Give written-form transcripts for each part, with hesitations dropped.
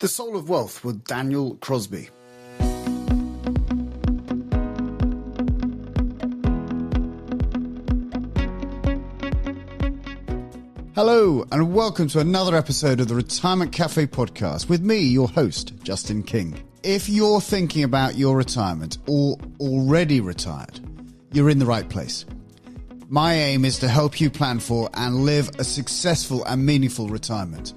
The Soul of Wealth with Daniel Crosby. Hello, and welcome to another episode of the Retirement Cafe podcast with me, your host, Justin King. If you're thinking about your retirement or already retired, you're in the right place. My aim is to help you plan for and live a successful and meaningful retirement.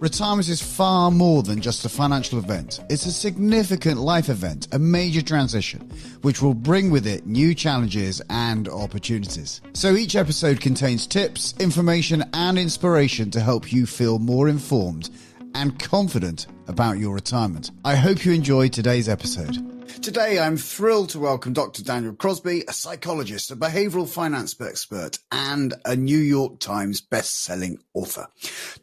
Retirement is far more than just a financial event. It's a significant life event, a major transition, which will bring with it new challenges and opportunities. So each episode contains tips, information, and inspiration to help you feel more informed and confident about your retirement. I hope you enjoy today's episode. Today, I'm thrilled to welcome Dr. Daniel Crosby, a psychologist, a behavioural finance expert, and a New York Times best-selling author.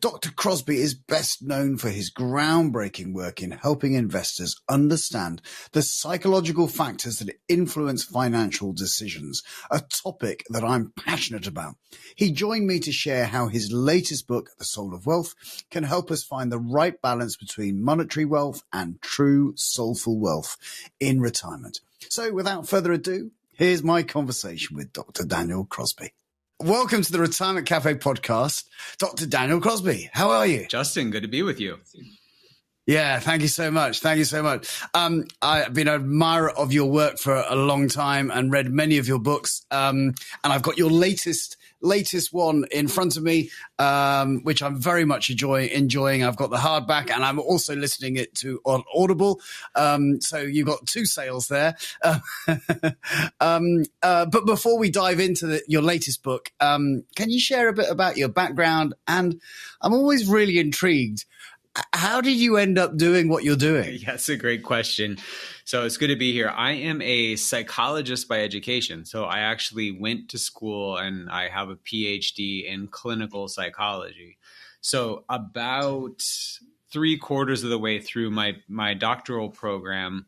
Dr. Crosby is best known for his groundbreaking work in helping investors understand the psychological factors that influence financial decisions, a topic that I'm passionate about. He joined me to share how his latest book, The Soul of Wealth, can help us find the right balance between monetary wealth and true soulful wealth in retirement. So without further ado, here's my conversation with Dr. Daniel Crosby. Welcome to the Retirement Cafe podcast, Dr. Daniel Crosby. How are you? Justin, good to be with you. Yeah, thank you so much. Thank you so much. I've been an admirer of your work for a long time and read many of your books. And I've got your latest one in front of me, which I'm very much enjoying. I've got the hardback and I'm also listening it to on Audible. So you've got two sales there. But before we dive into your latest book, can you share a bit about your background? And I'm always really intrigued. How did you end up doing what you're doing? Yeah, that's a great question. So it's good to be here. I am a psychologist by education. So I actually went to school and I have a PhD in clinical psychology. So about 3/4 of the way through my doctoral program,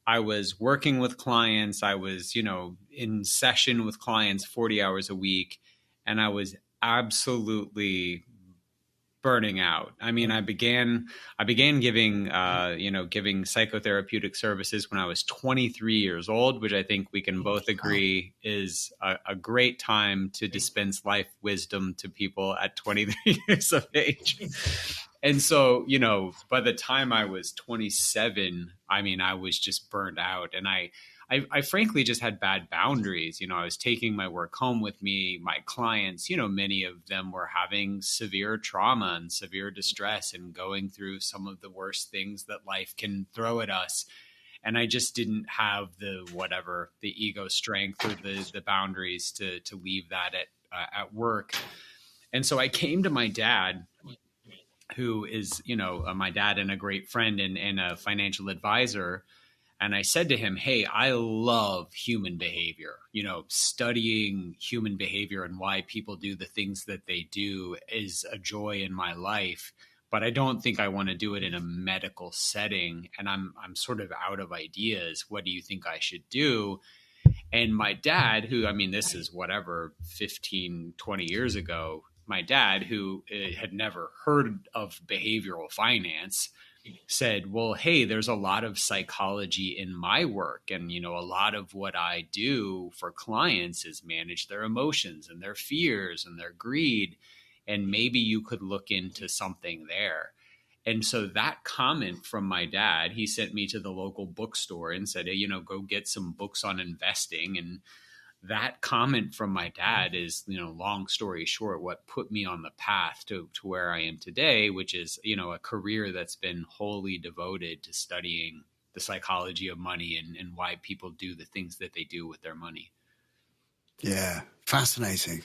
I was working with clients. I was, in session with clients 40 hours a week, and I was absolutely burning out. I mean, I began giving, giving psychotherapeutic services when I was 23 years old, which I think we can both agree is a great time to dispense life wisdom to people at 23 years of age. And so, by the time I was 27, I was just burned out, and I frankly just had bad boundaries. I was taking my work home with me. My clients, many of them were having severe trauma and severe distress and going through some of the worst things that life can throw at us. And I just didn't have the ego strength or the boundaries to leave that at work. And so I came to my dad, who is, my dad and a great friend and a financial advisor. And I said to him, hey, I love human behavior, studying human behavior and why people do the things that they do is a joy in my life. But I don't think I want to do it in a medical setting. And I'm sort of out of ideas. What do you think I should do? And my dad, who, this is 15, 20 years ago, my dad, who had never heard of behavioral finance, said, well, hey, there's a lot of psychology in my work. And, a lot of what I do for clients is manage their emotions and their fears and their greed. And maybe you could look into something there. And so that comment from my dad, he sent me to the local bookstore and said, hey, go get some books on investing. And that comment from my dad is, long story short, what put me on the path to where I am today, which is, a career that's been wholly devoted to studying the psychology of money and why people do the things that they do with their money. Yeah. Fascinating.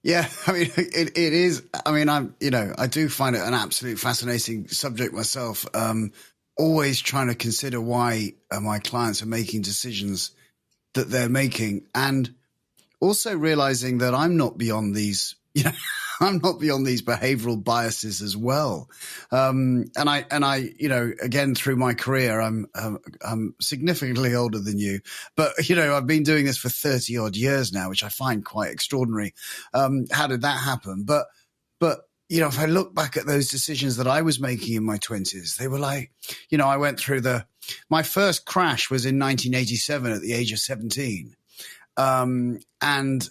Yeah, it is. I do find it an absolute fascinating subject myself. Always trying to consider why my clients are making decisions that they're making, and also realizing that I'm not beyond these, I'm not beyond these behavioral biases as well. And I, again, through my career, I'm significantly older than you, but, I've been doing this for 30 odd years now, which I find quite extraordinary. How did that happen? But if I look back at those decisions that I was making in my 20s, they were like, I went through my first crash was in 1987 at the age of 17. And,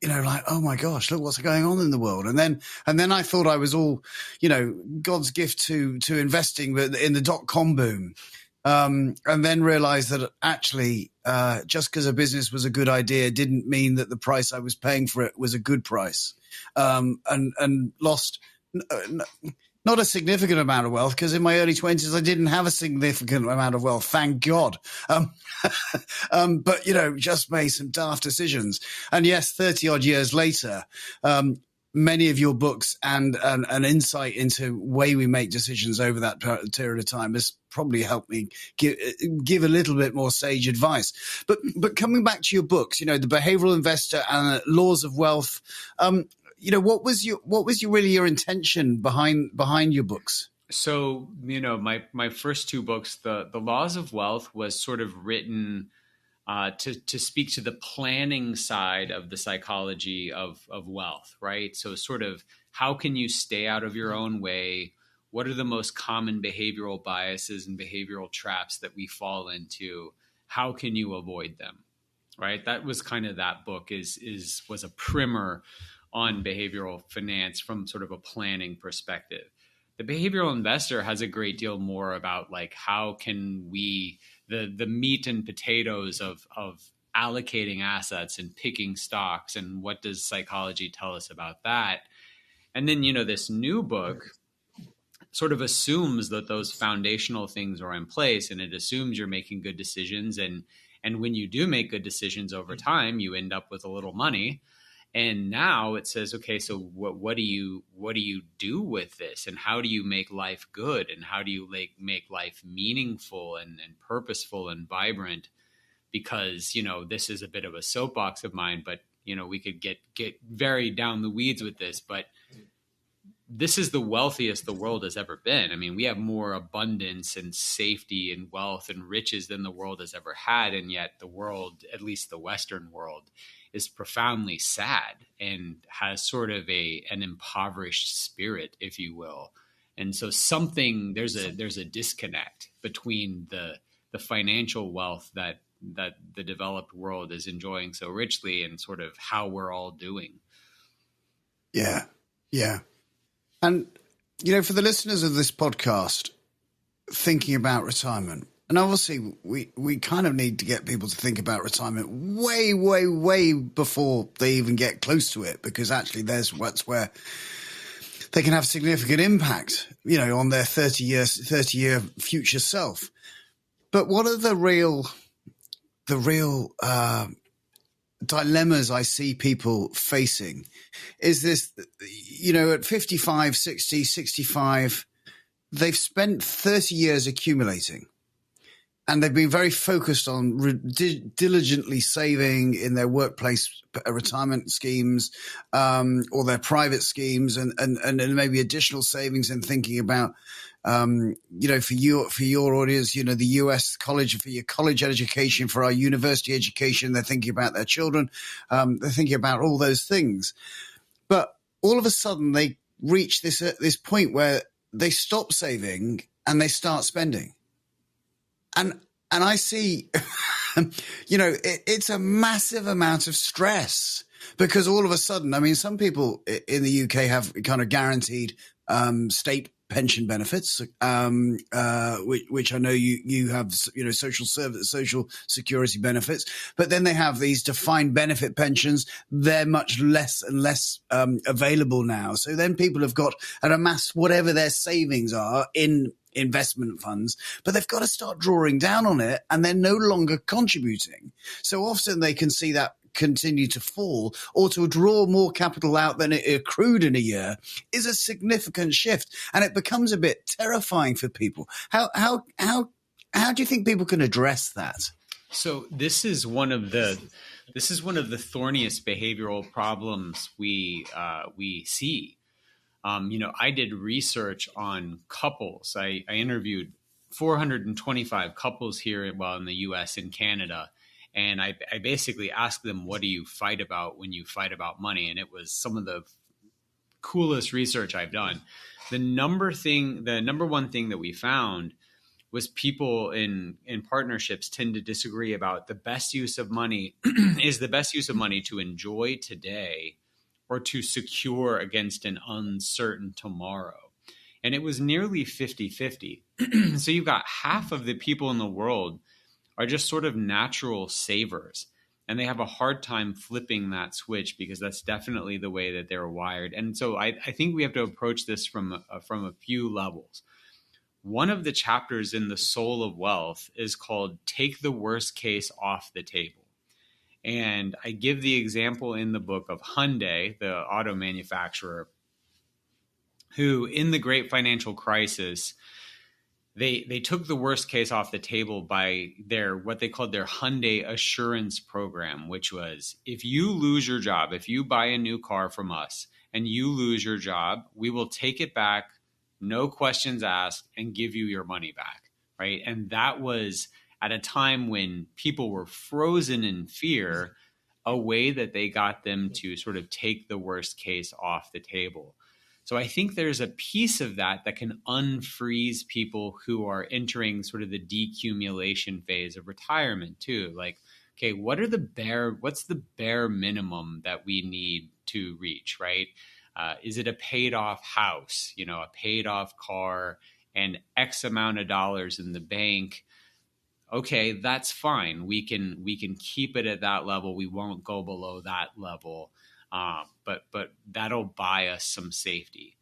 like, oh my gosh, look what's going on in the world. And then I thought I was all, God's gift to investing in the dot-com boom. And then realized that actually, just because a business was a good idea didn't mean that the price I was paying for it was a good price. And lost not a significant amount of wealth, because in my early 20s, I didn't have a significant amount of wealth, thank God. But, just made some daft decisions. And yes, 30 odd years later, many of your books and an insight into way we make decisions over that period of time has probably helped me give a little bit more sage advice. But coming back to your books, the Behavioral Investor and Laws of Wealth, what was your intention behind your books? So, my first two books, the Laws of Wealth, was sort of written to speak to the planning side of the psychology of wealth, right? So sort of how can you stay out of your own way? What are the most common behavioral biases and behavioral traps that we fall into? How can you avoid them, right? That was kind of, that book was a primer on behavioral finance from sort of a planning perspective. The Behavioral Investor has a great deal more about like how can we, the meat and potatoes of allocating assets and picking stocks, and what does psychology tell us about that? And then, this new book sort of assumes that those foundational things are in place, and it assumes you're making good decisions. And when you do make good decisions over time, you end up with a little money. And now it says, okay, so what do you do with this, and how do you make life good, and how do you make life meaningful and purposeful and vibrant? Because this is a bit of a soapbox of mine, but we could get very down the weeds with this, but this is the wealthiest the world has ever been. I mean, we have more abundance and safety and wealth and riches than the world has ever had, and yet the world, at least the Western world, is profoundly sad and has sort of an impoverished spirit, if you will. And so there's a disconnect between the financial wealth that the developed world is enjoying so richly and sort of how we're all doing. Yeah. Yeah. And, for the listeners of this podcast thinking about retirement, and obviously we kind of need to get people to think about retirement way, way, way before they even get close to it, because actually that's where they can have significant impact, on their 30-year future self. But what are the real dilemmas I see people facing is this, at 55, 60, 65, they've spent 30 years accumulating. And they've been very focused on diligently saving in their workplace retirement schemes, or their private schemes, and maybe additional savings, and thinking about, for your audience, the US college, for your college education, for our university education, they're thinking about their children. They're thinking about all those things. But all of a sudden they reach this point where they stop saving and they start spending. And I see, it's a massive amount of stress, because all of a sudden, I mean, some people in the UK have kind of guaranteed state pension benefits, which I know you have, social security benefits, but then they have these defined benefit pensions. They're much less and less available now. So then people have got and amassed whatever their savings are in investment funds, but they've got to start drawing down on it, and they're no longer contributing. So often they can see that continue to fall, or to draw more capital out than it accrued in a year is a significant shift, and it becomes a bit terrifying for people. How do you think people can address that? So this is one of the thorniest behavioral problems we see. I did research on couples. I interviewed 425 couples here, in the U.S. and Canada. And I basically asked them, what do you fight about when you fight about money? And it was some of the coolest research I've done. The number one thing that we found was people in partnerships tend to disagree about the best use of money. Is the best use of money to enjoy today or to secure against an uncertain tomorrow? And it was nearly 50-50. So you've got half of the people in the world are just sort of natural savers. And they have a hard time flipping that switch because that's definitely the way that they're wired. And so I think we have to approach this from a few levels. One of the chapters in The Soul of Wealth is called Take the Worst Case Off the Table. And I give the example in the book of Hyundai, the auto manufacturer, who in the great financial crisis, they took the worst case off the table by what they called their Hyundai Assurance Program, which was, if you lose your job, if you buy a new car from us and you lose your job, we will take it back, no questions asked, and give you your money back, right? And that was at a time when people were frozen in fear, a way that they got them to sort of take the worst case off the table. So I think there's a piece of that can unfreeze people who are entering sort of the decumulation phase of retirement too. Like, okay, what's the bare minimum that we need to reach, right? Is it a paid off house, a paid off car and X amount of dollars in the bank? Okay, that's fine. We can keep it at that level. We won't go below that level. But that'll buy us some safety.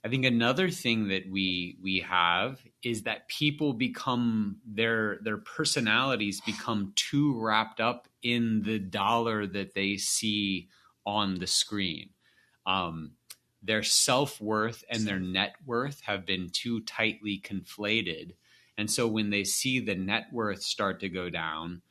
I think another thing that we have is that people become their personalities become too wrapped up in the dollar that they see on the screen. Their self-worth and their net worth have been too tightly conflated. And so when they see the net worth start to go down,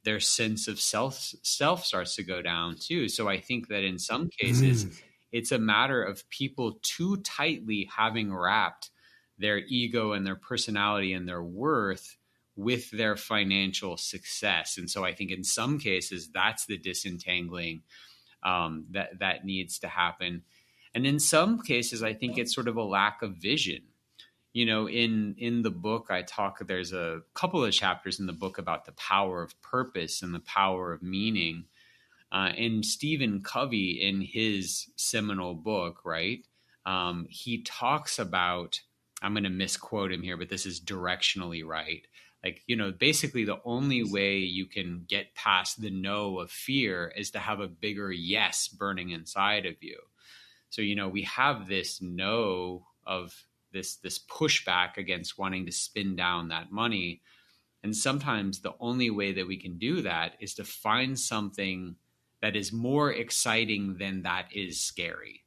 their sense of self starts to go down too. So I think that in some cases, it's a matter of people too tightly having wrapped their ego and their personality and their worth with their financial success. And so I think in some cases, that's the disentangling that needs to happen. And in some cases, I think it's sort of a lack of vision. In the book, there's a couple of chapters in the book about the power of purpose and the power of meaning. And Stephen Covey, in his seminal book, right, he talks about, I'm going to misquote him here, but this is directionally right. Like, basically the only way you can get past the no of fear is to have a bigger yes burning inside of you. So, we have this no of this pushback against wanting to spin down that money. And sometimes the only way that we can do that is to find something that is more exciting than that is scary.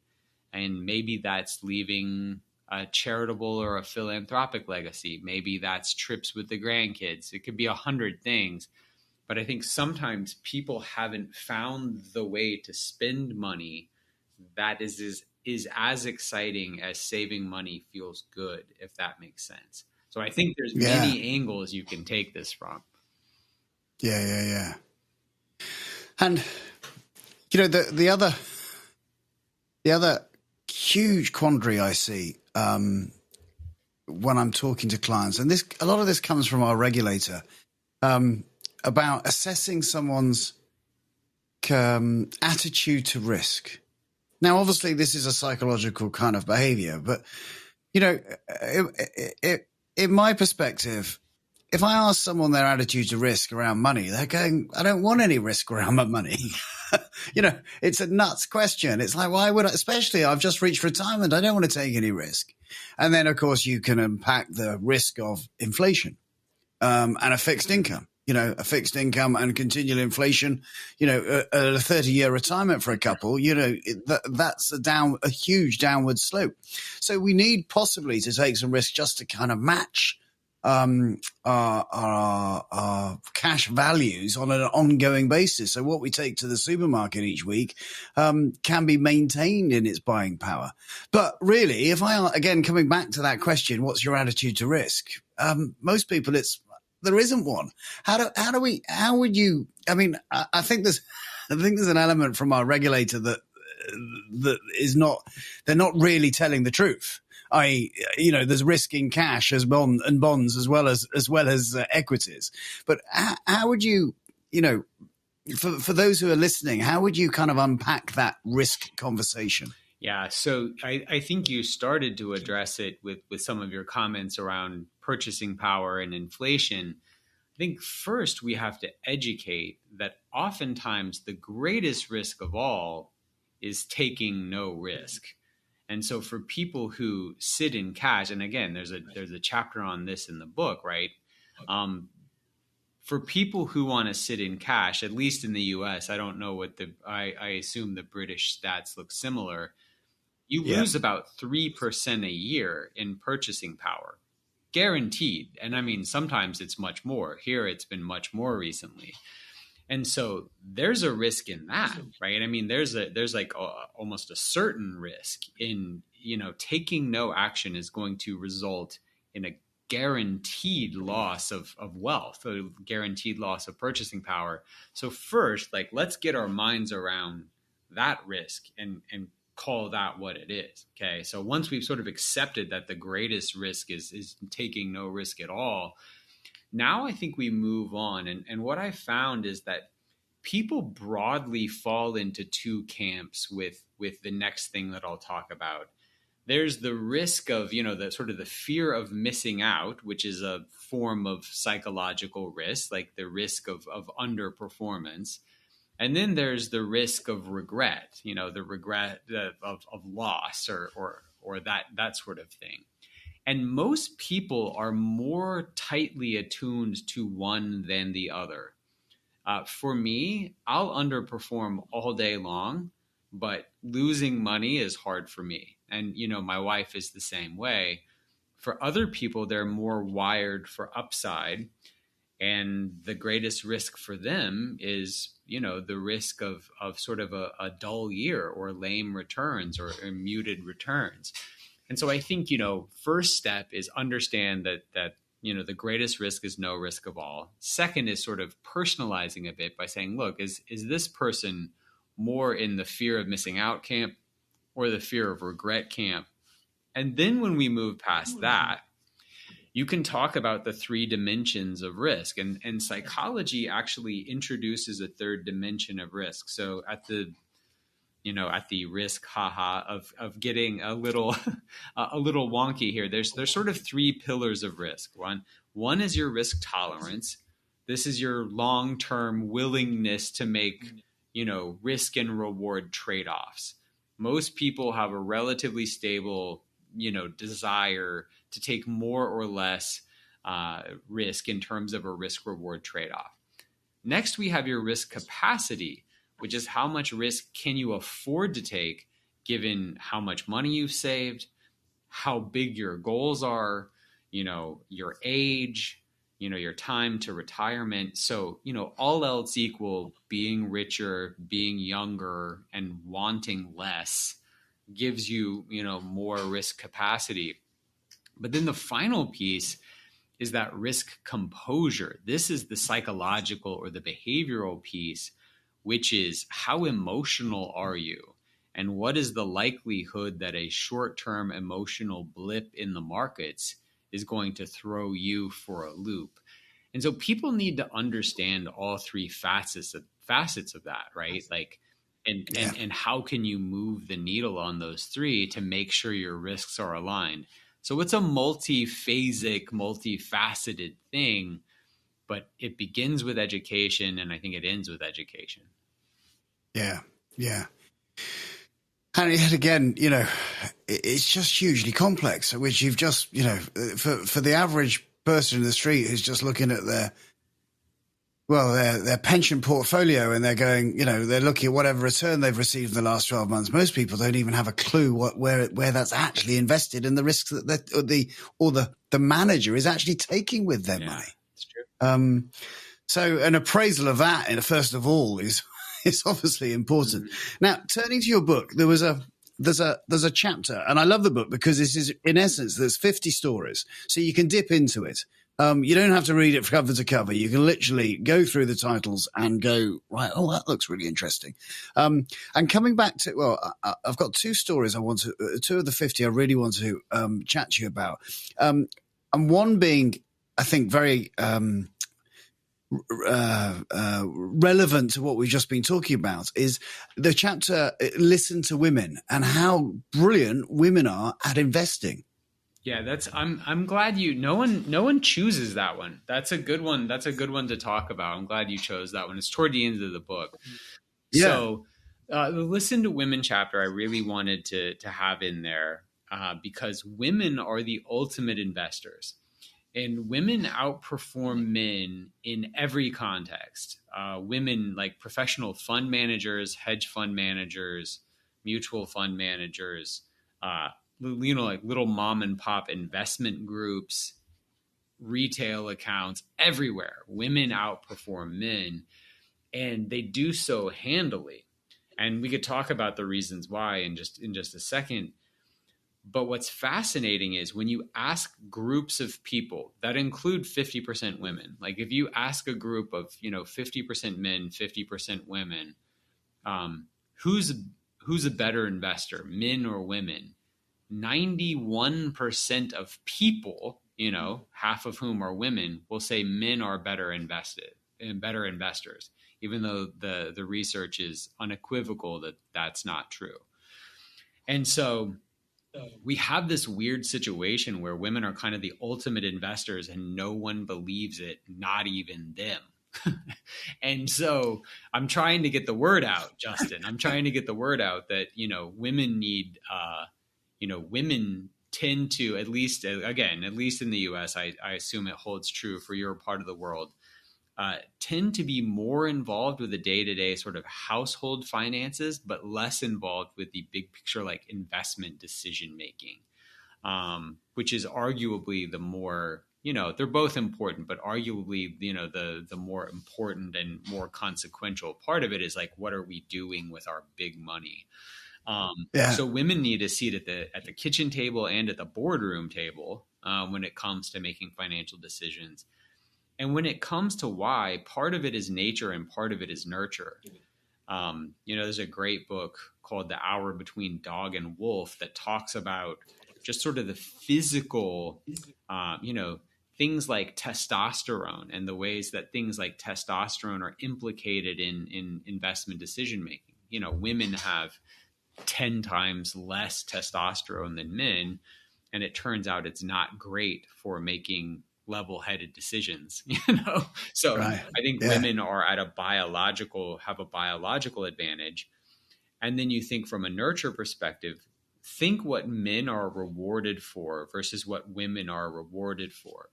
And maybe that's leaving a charitable or a philanthropic legacy. Maybe that's trips with the grandkids. It could be 100 things. But I think sometimes people haven't found the way to spend money that is as exciting as saving money feels good, if that makes sense. So I think there's many angles you can take this from. Yeah. And the other huge quandary I see when I'm talking to clients, and a lot of this comes from our regulator, about assessing someone's attitude to risk. Now, obviously, this is a psychological kind of behavior, but, in my perspective, if I ask someone their attitude to risk around money, they're going, I don't want any risk around my money. It's a nuts question. It's like, why would I, especially I've just reached retirement. I don't want to take any risk. And then, of course, you can unpack the risk of inflation and a fixed income. A fixed income and continual inflation, a 30-year retirement for a couple, that's a huge downward slope. So we need possibly to take some risk just to kind of match our cash values on an ongoing basis. So what we take to the supermarket each week can be maintained in its buying power. But really, if again, coming back to that question, what's your attitude to risk? Most people, there isn't one. I think there's an element from our regulator that that is not, they're not really telling the truth. There's risk in cash as bonds as well as equities. But how would you, for those who are listening, how would you kind of unpack that risk conversation? Yeah, so I think you started to address it with some of your comments around purchasing power and inflation. I think first we have to educate that oftentimes the greatest risk of all is taking no risk. And so for people who sit in cash, and again, there's a chapter on this in the book, right? For people who want to sit in cash, at least in the US, I don't know what I assume the British stats look similar. You lose about 3% a year in purchasing power, guaranteed. And I mean, sometimes it's much more. Here, it's been much more recently. And so there's a risk in that, right? I mean, there's like almost a certain risk in, taking no action is going to result in a guaranteed loss of wealth, a guaranteed loss of purchasing power. So first, like, let's get our minds around that risk and call that what it is. Okay. So once we've sort of accepted that the greatest risk is taking no risk at all, now I think we move on. And what I found is that people broadly fall into two camps with the next thing that I'll talk about. There's the risk of, the sort of the fear of missing out, which is a form of psychological risk, like the risk of underperformance. And then there's the risk of regret, the regret of loss or that sort of thing. And most people are more tightly attuned to one than the other. For me, I'll underperform all day long, but losing money is hard for me. And, my wife is the same way. For other people, they're more wired for upside. And the greatest risk for them is, the risk of sort of a dull year or lame returns or muted returns. And so I think, first step is understand that the greatest risk is no risk of all. Second is sort of personalizing a bit by saying, look, is this person more in the fear of missing out camp or the fear of regret camp? And then when we move past that, you can talk about the three dimensions of risk. And psychology actually introduces a third dimension of risk. So at the risk, of getting a little wonky here, there's sort of three pillars of risk. One is your risk tolerance. This is your long-term willingness to make, risk and reward trade-offs. Most people have a relatively stable, desire to take more or less risk in terms of a risk-reward trade-off. Next, we have your risk capacity, which is how much risk can you afford to take given how much money you've saved, how big your goals are, your age, your time to retirement. So, all else equal, being richer, being younger, and wanting less gives you, more risk capacity. But then the final piece is that risk composure. This is the psychological or the behavioral piece, which is how emotional are you? And what is the likelihood that a short-term emotional blip in the markets is going to throw you for a loop? And so people need to understand all three facets of that, right? Like, and how can you move the needle on those three to make sure your risks are aligned? So it's a multiphasic, multifaceted thing, but it begins with education, and I think it ends with education. Yeah. And yet again, it's just hugely complex, which you've just, for the average person in the street who's just looking at their pension portfolio and they're going, they're looking at whatever return they've received in the last 12 months. Most people don't even have a clue where that's actually invested and the risks that the manager is actually taking with their money. That's true. So an appraisal of that, first of all, is obviously important. Mm-hmm. Now, turning to your book, there's a chapter, and I love the book because this is, in essence, there's 50 stories, so you can dip into it. You don't have to read it cover to cover. You can literally go through the titles and go, right, oh, that looks really interesting. And coming back to, well, I've got two stories two of the 50 I really want to chat to you about. And one being, I think, very relevant to what we've just been talking about is the chapter, Listen to Women, and how brilliant women are at investing. Yeah, I'm glad no one chooses that one. That's a good one. That's a good one to talk about. I'm glad you chose that one. It's toward the end of the book. Yeah. So the Listen to Women chapter I really wanted to have in there because women are the ultimate investors, and women outperform men in every context. Women like professional fund managers, hedge fund managers, mutual fund managers, like little mom and pop investment groups, retail accounts, everywhere. Women outperform men, and they do so handily. And we could talk about the reasons why in just a second. But what's fascinating is when you ask groups of people that include 50% women, like if you ask a group of, 50% men, 50% women, who's a better investor, men or women? 91% of people, half of whom are women, will say men are better investors, even though the research is unequivocal that that's not true. And so we have this weird situation where women are kind of the ultimate investors and no one believes it, not even them. And so I'm trying to get the word out, Justin. I'm trying to get the word out that, women need, women tend to, at least in the US, I assume it holds true for your part of the world, tend to be more involved with the day-to-day sort of household finances, but less involved with the big picture, like investment decision-making, which is arguably the more, they're both important, but arguably, the more important and more consequential part of it is like, what are we doing with our big money? So women need a seat at the kitchen table and at the boardroom table when it comes to making financial decisions. And when it comes to why, part of it is nature and part of it is nurture. There's a great book called The Hour Between Dog and Wolf that talks about just sort of the physical, things like testosterone and the ways that things like testosterone are implicated in investment decision-making. Women have 10 times less testosterone than men, and it turns out it's not great for making level-headed decisions, So right. I think women are have a biological advantage. And then you think from a nurture perspective, think what men are rewarded for versus what women are rewarded for.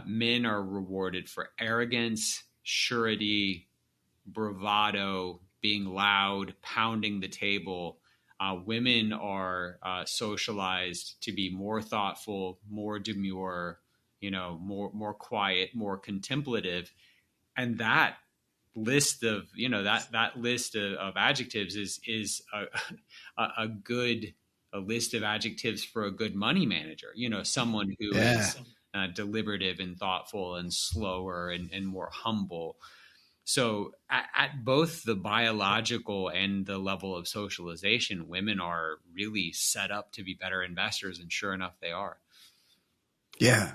Men are rewarded for arrogance, surety, bravado, being loud, pounding the table. Women are socialized to be more thoughtful, more demure, more quiet, more contemplative. And that list of, that list of adjectives is a list of adjectives for a good money manager, someone who is deliberative and thoughtful and slower and more humble. So at both the biological and the level of socialization, women are really set up to be better investors. And sure enough, they are. Yeah.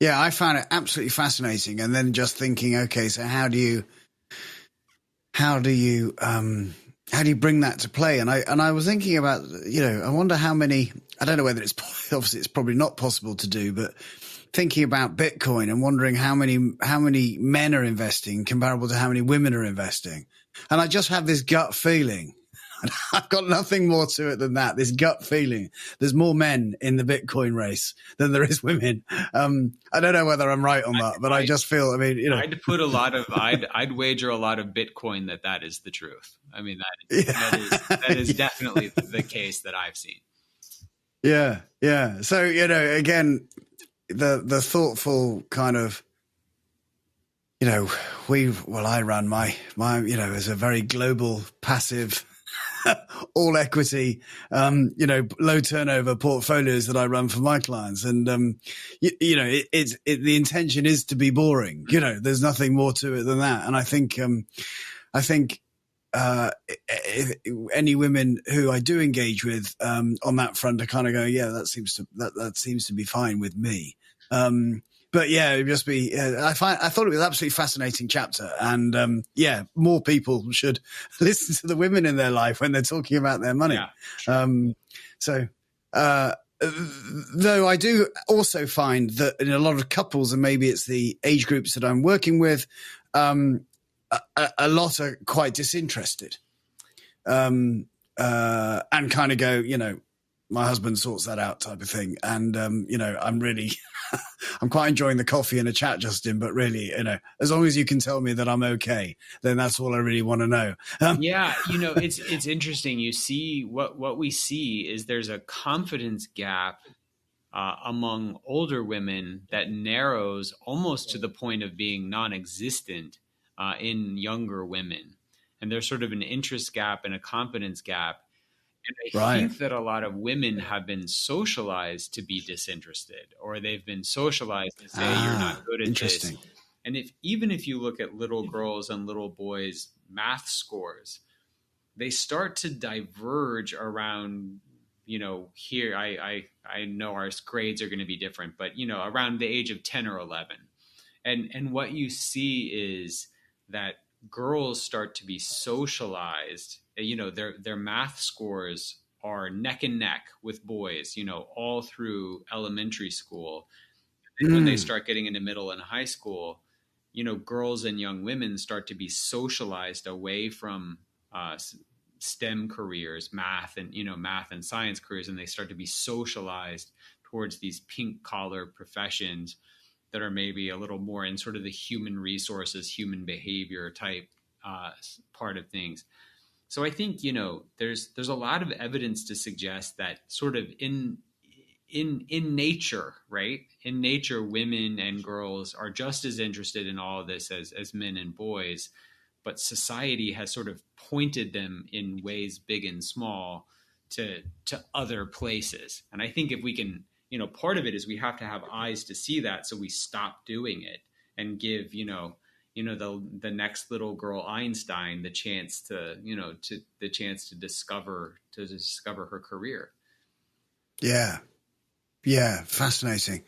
Yeah, I found it absolutely fascinating. And then just thinking, okay, so how do you bring that to play? And I was thinking about, I wonder how many, I don't know whether obviously it's probably not possible to do, but thinking about Bitcoin and wondering how many men are investing comparable to how many women are investing. And I just have this gut feeling, and I've got nothing more to it than that. This gut feeling, there's more men in the Bitcoin race than there is women. I don't know whether I'm right on that, but I just feel, I'd wager a lot of Bitcoin that is the truth. I mean, that is definitely the case that I've seen. Yeah. Yeah. So, again, the thoughtful kind of, I ran my, as a very global passive all equity, low turnover portfolios that I run for my clients. And, the intention is to be boring. There's nothing more to it than that. And I think, any women who I do engage with, on that front are kind of going, yeah, that seems to be fine with me. But yeah, it'd just be. I thought it was an absolutely fascinating chapter, and more people should listen to the women in their life when they're talking about their money. Yeah, sure. Though I do also find that in a lot of couples, and maybe it's the age groups that I'm working with, a lot are quite disinterested, and kind of go, my husband sorts that out type of thing. And, I'm really, I'm quite enjoying the coffee and a chat, Justin, but really, as long as you can tell me that I'm okay, then that's all I really want to know. It's interesting. You see what we see is there's a confidence gap among older women that narrows almost to the point of being non-existent in younger women. And there's sort of an interest gap and a confidence gap. And I think that a lot of women have been socialized to be disinterested, or they've been socialized to say you're not good at this. And even if you look at little girls and little boys' math scores, they start to diverge around, here I know our grades are going to be different, but around the age of 10 or 11. And what you see is that girls start to be socialized. Their math scores are neck and neck with boys, all through elementary school. And when they start getting into middle and high school, girls and young women start to be socialized away from STEM careers, math and science careers, and they start to be socialized towards these pink collar professions that are maybe a little more in sort of the human resources, human behavior type part of things. So I think, there's a lot of evidence to suggest that sort of in nature, right? In nature, women and girls are just as interested in all of this as men and boys, but society has sort of pointed them in ways big and small to other places. And I think if we can, part of it is we have to have eyes to see that, so we stop doing it and give, the next little girl Einstein the chance to discover her career. Yeah, fascinating.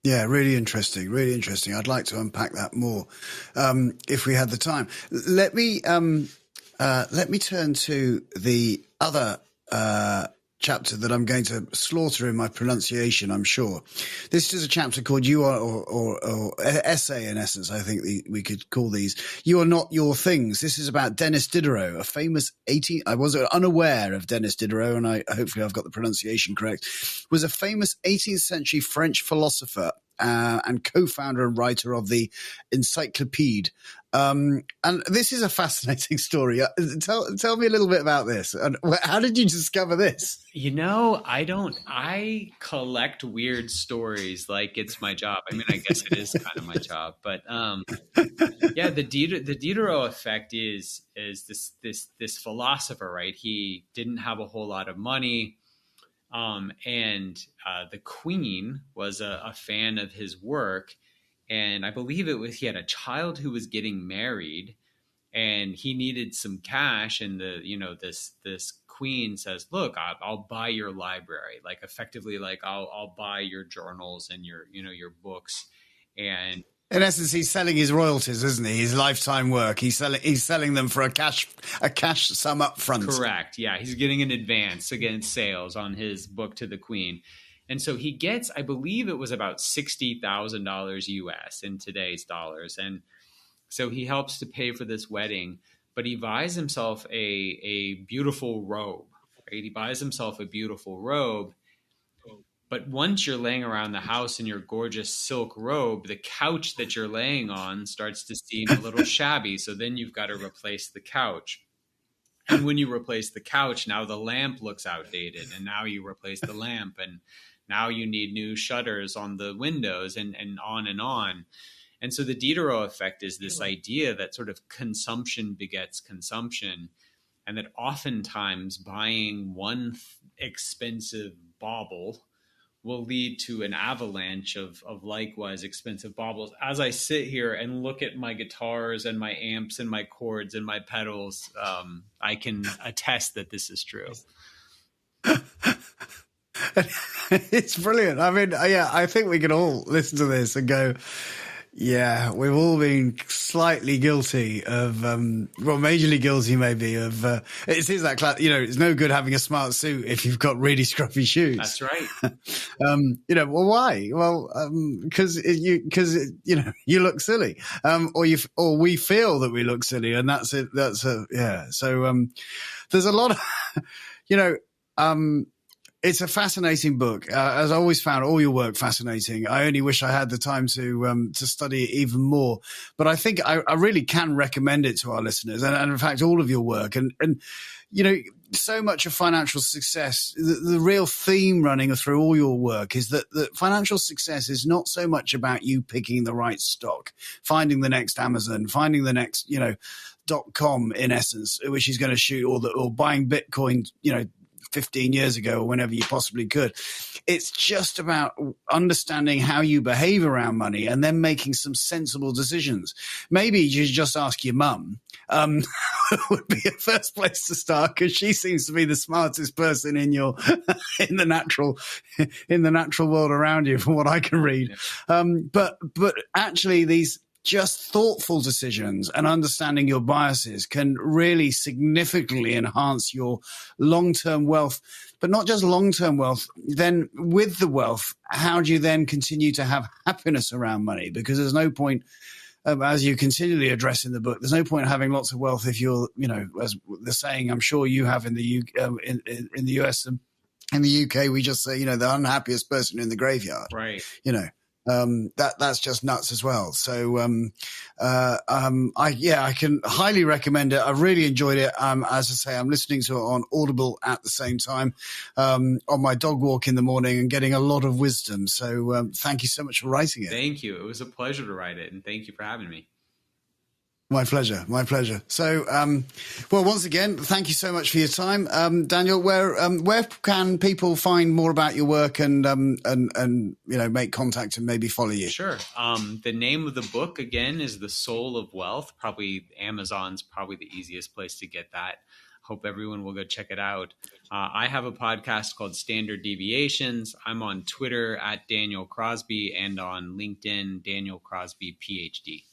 Really interesting. I'd like to unpack that more if we had the time. Let me turn to the other chapter that I'm going to slaughter in my pronunciation, I'm sure. This is a chapter called You Are, or essay in essence, I think we could call these. You Are Not Your Things. This is about Denis Diderot, a famous I was unaware of Denis Diderot, and hopefully I've got the pronunciation correct, was a famous 18th century French philosopher and co-founder and writer of the Encyclopédie. And this is a fascinating story. Tell me a little bit about this. And how did you discover this? I collect weird stories like it's my job. I mean, I guess it is kind of my job, but the Diderot effect is this philosopher, right? He didn't have a whole lot of money. And the Queen was a fan of his work. And I believe he had a child who was getting married, and he needed some cash. And this Queen says, "Look, I'll buy your library." Like effectively, like I'll buy your journals and your books. And in essence, he's selling his royalties, isn't he? His lifetime work. He's selling them for a cash sum up front. Correct. Yeah, he's getting an advance against sales on his book to the Queen. And so he gets, I believe it was about $60,000 US in today's dollars. And so he helps to pay for this wedding, but he buys himself a beautiful robe, right? He buys himself a beautiful robe. But once you're laying around the house in your gorgeous silk robe, the couch that you're laying on starts to seem a little shabby. So then you've got to replace the couch. And when you replace the couch, now the lamp looks outdated. And now you replace the lamp. And now you need new shutters on the windows, and on and on. And so the Diderot effect is this idea that sort of consumption begets consumption. and that oftentimes buying one expensive bauble will lead to an avalanche of likewise expensive baubles. As I sit here and look at my guitars and my amps and my chords and my pedals, I can attest that this is true. It's brilliant. I mean, yeah, I think we can all listen to this and go, yeah, we've all been slightly guilty of, well, majorly guilty maybe of, it is that, it's no good having a smart suit if you've got really scruffy shoes. That's right. Well, why? Well, because you look silly, or we feel that we look silly, and that's it. Yeah. So, there's a lot of, it's a fascinating book. As I always found all your work fascinating. I only wish I had the time to study it even more. But I think I really can recommend it to our listeners, and in fact, all of your work. And so much of financial success, the real theme running through all your work is that financial success is not so much about you picking the right stock, finding the next Amazon, finding the next, .com in essence, which is going to shoot, or buying Bitcoin, 15 years ago, or whenever you possibly could. It's just about understanding how you behave around money and then making some sensible decisions. Maybe you just ask your mum, would be a first place to start, because she seems to be the smartest person in the natural world around you, from what I can read. But actually, these just thoughtful decisions and understanding your biases can really significantly enhance your long-term wealth. But not just long-term wealth. Then with the wealth, how do you then continue to have happiness around money? Because there's no point, as you continually address in the book, there's no point having lots of wealth if you're, as the saying I'm sure you have in the in the US and in the UK, we just say, the unhappiest person in the graveyard. Right. That's just nuts as well. So, I can highly recommend it. I've really enjoyed it. As I say, I'm listening to it on Audible at the same time, on my dog walk in the morning, and getting a lot of wisdom. So, thank you so much for writing it. Thank you. It was a pleasure to write it, and thank you for having me. My pleasure. So, well, once again, thank you so much for your time, Daniel. Where can people find more about your work and make contact and maybe follow you? Sure. The name of the book again is The Soul of Wealth. Probably Amazon's probably the easiest place to get that. Hope everyone will go check it out. I have a podcast called Standard Deviations. I'm on Twitter at Daniel Crosby, and on LinkedIn, Daniel Crosby, PhD.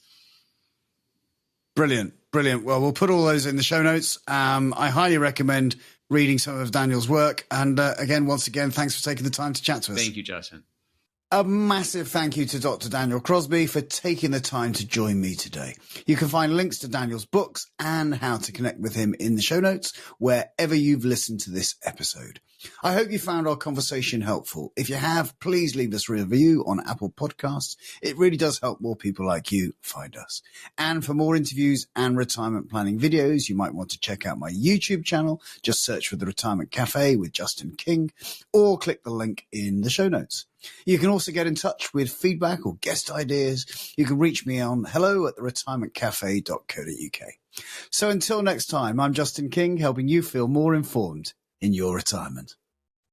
Brilliant. Well, we'll put all those in the show notes. I highly recommend reading some of Daniel's work. And once again, thanks for taking the time to chat to us. Thank you, Justin. A massive thank you to Dr. Daniel Crosby for taking the time to join me today. You can find links to Daniel's books and how to connect with him in the show notes wherever you've listened to this episode. I hope you found our conversation helpful. If you have, please leave us a review on Apple Podcasts. It really does help more people like you find us. And for more interviews and retirement planning videos, you might want to check out my YouTube channel. Just search for The Retirement Cafe with Justin King, or click the link in the show notes. You can also get in touch with feedback or guest ideas. You can reach me on hello@theretirementcafe.co.uk. So until next time, I'm Justin King, helping you feel more informed in your retirement.